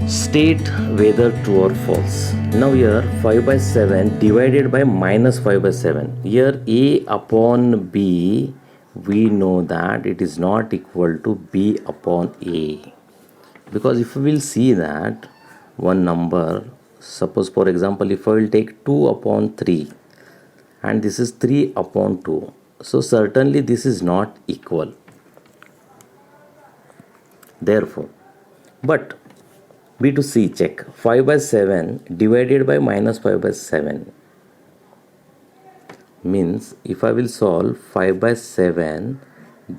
State whether true or false. Now here 5 by 7 divided by minus 5 by 7. Here A upon B, we know that it is not equal to B upon A. Because if we will see that one number, suppose for example if I will take 2 upon 3 and this is 3 upon 2. So certainly this is not equal. Therefore, but B to C check 5 by 7 divided by minus 5 by 7 means if I will solve 5 by 7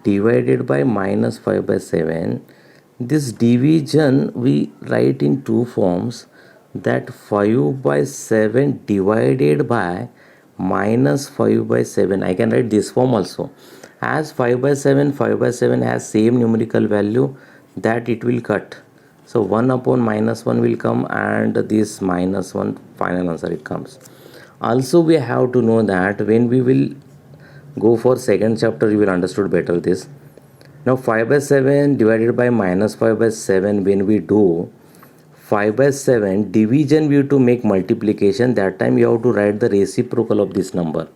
divided by minus 5 by 7, this division we write in two forms, that 5 by 7 divided by minus 5 by 7. I can write this form also, as 5 by 7 has same numerical value, that it will cut. So 1 upon minus 1 will come and this minus 1 final answer it comes. Also we have to know that when we will go for second chapter you will understood better this. Now 5 by 7 divided by minus 5 by 7, when we do 5 by 7 division, we have to make multiplication. That time you have to write the reciprocal of this number,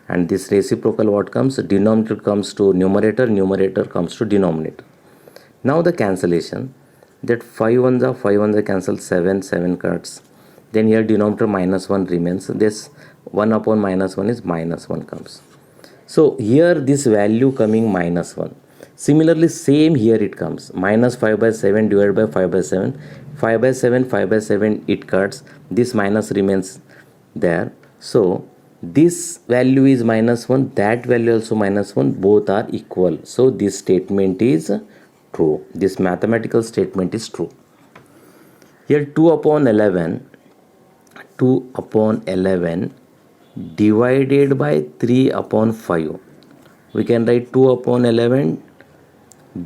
and this reciprocal what comes, denominator comes to numerator, numerator comes to denominator. Now the cancellation, that 5 ones are 5 ones are cancelled, 7 cuts, then here denominator minus 1 remains, this 1 upon minus 1 is minus 1 comes. So here this value coming minus 1. Similarly same here it comes, minus 5 by 7 divided by 5 by 7, 5 by 7 it cuts, this minus remains there. So this value is minus 1, that value also minus 1, both are equal. So this statement is true. This mathematical statement is true. Here 2 upon 11 divided by 3 upon 5. We can write 2 upon 11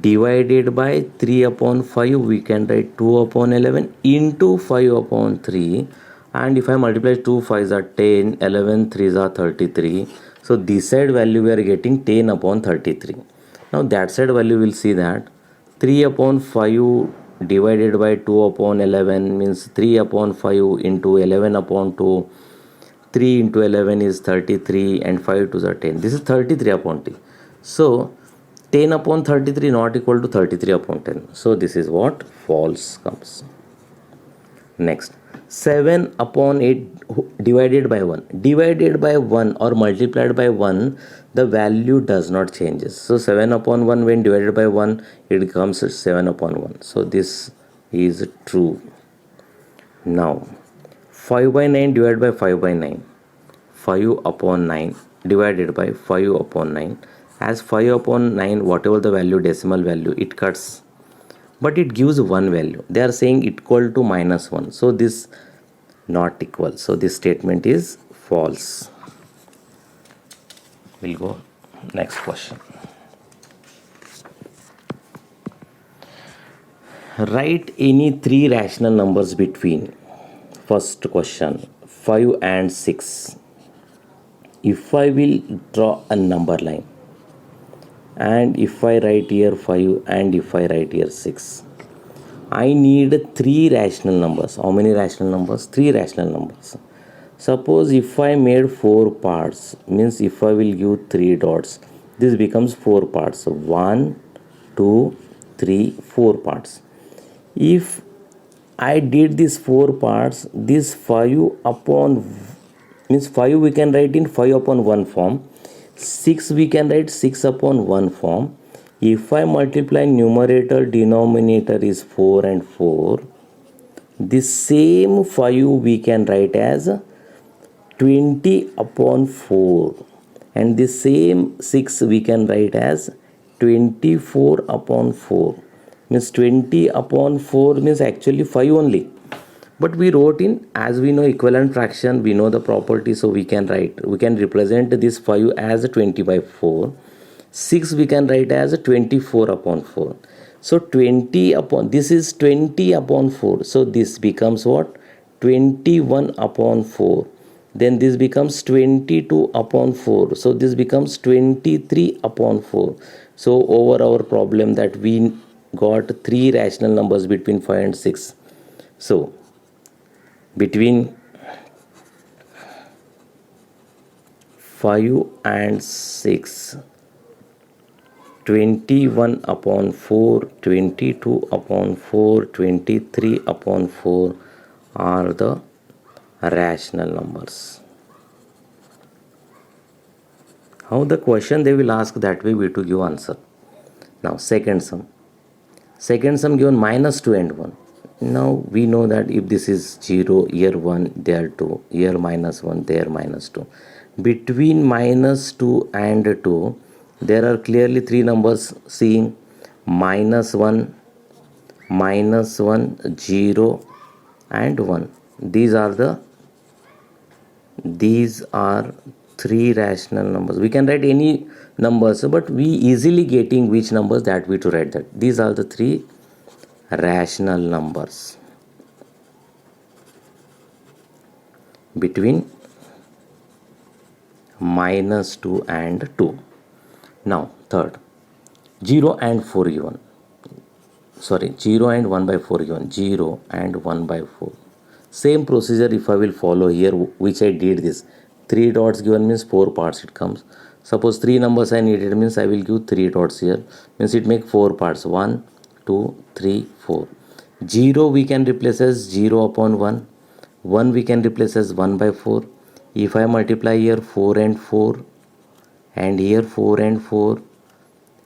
divided by 3 upon 5. We can write 2 upon 11 into 5 upon 3. And if I multiply 2 5s are 10, 11 3s are 33. So this side value we are getting 10 upon 33. Now that side value will see that 3 upon 5 divided by 2 upon 11 means 3 upon 5 into 11 upon 2. 3 into 11 is 33 and 5 2s are 10. This is 33 upon 10. So 10 upon 33 not equal to 33 upon 10. So this is what false comes. Next, 7 upon 8 divided by 1. Divided by 1 or multiplied by 1, the value does not changes. So 7 upon 1 when divided by 1, it becomes 7 upon 1. So this is true. Now 5 by 9 divided by 5 by 9. 5 upon 9 divided by 5 upon 9. As 5 upon 9, whatever the value, decimal value, it cuts. But it gives one value. They are saying equal to minus 1. So this not equal. So this statement is false. We'll go next question. Write any three rational numbers between. First question, 5 and 6. If I will draw a number line, and if I write here 5 and if I write here 6, I need three rational numbers. How many rational numbers? Three rational numbers. Suppose if I made 4 parts, means if I will give 3 dots, this becomes 4 parts. So 1, 2, 3, 4 parts. If I did these 4 parts, this 5 upon means 5 we can write in 5 upon 1 form, 6 we can write 6 upon 1 form. If I multiply numerator, denominator is 4 and 4, this same 5 we can write as 20 upon 4, and the same 6 we can write as 24 upon 4. Means 20 upon 4 means actually 5 only, but we wrote in, as we know equivalent fraction, we know the property, so we can represent this 5 as 20 by 4. 6 we can write as 24 upon 4. So 20 upon, this is 20 upon 4, so this becomes what, 21 upon 4. Then this becomes 22 upon 4, so this becomes 23 upon 4. So over our problem that we got three rational numbers between 5 and 6. So between 5 and 6, 21 upon 4, 22 upon 4, 23 upon 4 are the rational numbers. How the question they will ask, that way we to give answer. Now second sum. Second sum given -2 and 1. Now we know that if this is 0, here 1, there 2, here -1, there -2. Between -2 and 2, there are clearly three numbers seeing -1, -1, 0 and 1. These are three rational numbers. We can write any numbers, but we easily getting which numbers, that we to write that. These are the three rational numbers between -2 and 2. Now third, 0 and 4 given. 0 and 1 by 4 given. 0 and 1 by 4. Same procedure if I will follow here, which I did this. 3 dots given means 4 parts it comes. Suppose 3 numbers I needed, means I will give 3 dots here. Means it make 4 parts. 1, 2, 3, 4. 0 we can replace as 0 upon 1. 1 we can replace as 1 by 4. If I multiply here 4 and 4, and here 4 and 4,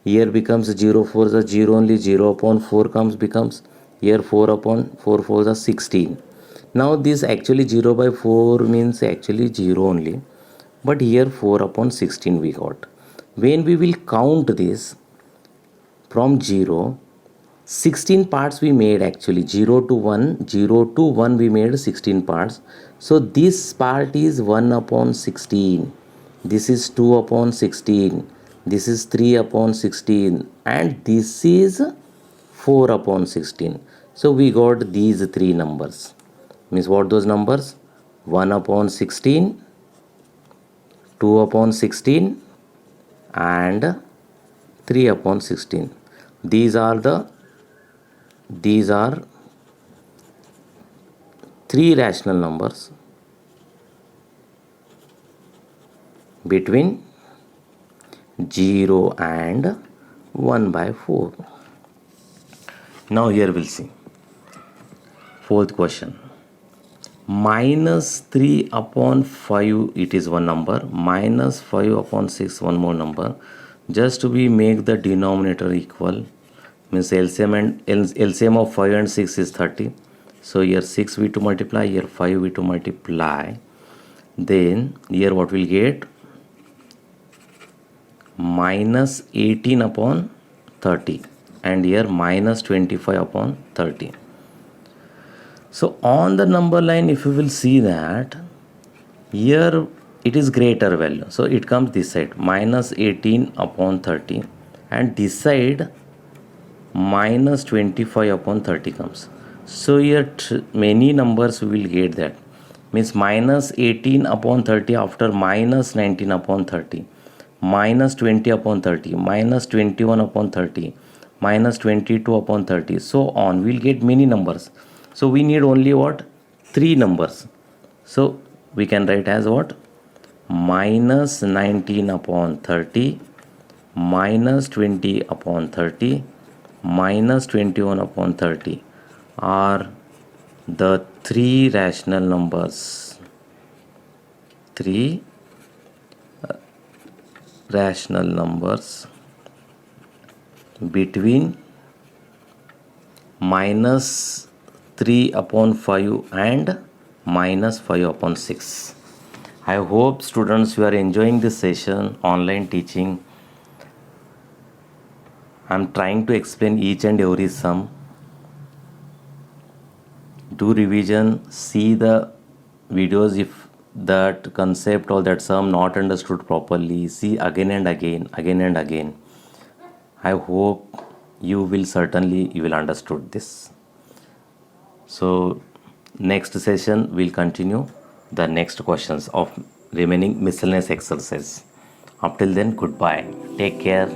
here becomes 0 4 the 0 only. 0 upon 4 becomes here 4 upon 4 4 the 16. Now this actually 0 by 4 means actually 0 only, but here 4 upon 16 we got. When we will count this from 0, 16 parts we made actually. 0 to 1, 0 to 1 we made 16 parts. So this part is 1 upon 16, this is 2 upon 16, this is 3 upon 16, and this is 4 upon 16. So we got these three numbers. Means what those numbers? 1 upon 16, 2 upon 16, and 3 upon 16. These are three rational numbers between 0 and 1 by 4. Now here we'll see. Fourth question. -3 upon 5, it is one number. -5 upon 6, one more number. Just we make the denominator equal. Means LCM of 5 and 6 is 30. So here 6 we to multiply, here 5 we to multiply. Then here what we'll get? -18 upon 30, and here -25 upon 30. So on the number line, if you will see that here it is greater value, so it comes this side -18 upon 30, and this side -25 upon 30 comes. So here many numbers we will get that. Means -18 upon 30 after -19 upon 30, -20 upon 30, -21 upon 30, -22 upon 30, so on. We'll get many numbers. So we need only what? 3 numbers. So we can write as what? -19 upon 30, -20 upon 30, -21 upon 30 are the three rational numbers. Three rational numbers between -3 upon 5 and -5 upon 6. I hope students you are enjoying this session, online teaching. I am trying to explain each and every sum. Do revision, see the videos if that concept or that sum not understood properly. See again and again, again and again. I hope you will understood this. So next session we'll continue the next questions of remaining miscellaneous exercise. Up till then, goodbye. Take care.